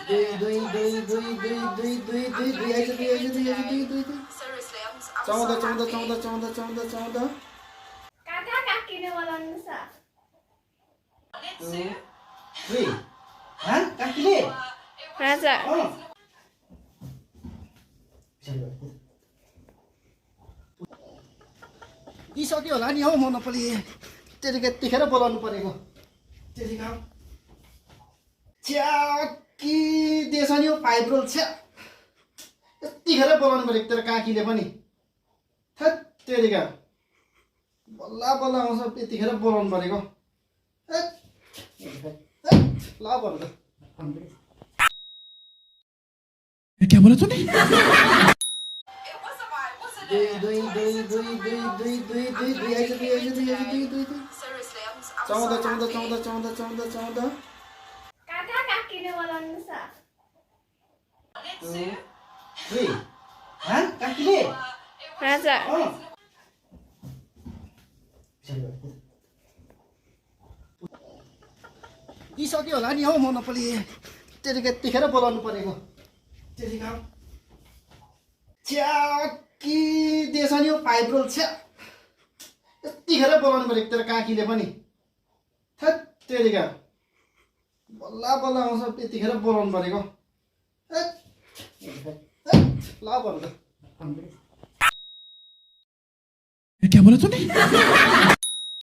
दुई दुई दुई दुई दुई दुई दुई दुई दुई आइज दुई आइज दुई आइज दुई दुई दुई 14 14 14 14 14 14 काका काकीले बोलाउनु छ दुई हा काकीले राजा यी सक्यो होला नि हौ मोनोपोली त्यतिखेर बोलाउनु परेको त्यतिखेर च्याकी देश नि हो 5 रोल छ्या यतिखेर बोलाउनु परेको तेरो काकीले पनि थैट त्यतिखेर बल्ल बल्ल आउँछ यतिखेर बोलाउनु परेको ल भन्नु क्या बोला तूने दुई दुई दुई दुई दुई दुई दुई दुई दुई आइज दुई आइज दुई आइज दुई दुई दुई 14 14 14 14 14 14 काका काकीले बोलाउनु छ दुई हा काकीले राजा यी सक्यो होला नि हौ मोनोपोली त्यतिखेर बोलाउनु परेको त्यतिखेर च्याकी देश नि हो 5 रोल छ्या यतिखेर बोलाउनु परेको तेरो काकीले पनि थैट त्यतिखेर बल्ल बल्ल आउँछ यतिखेर बोलाउनु परेको ल भन्नु क्या बोला तूने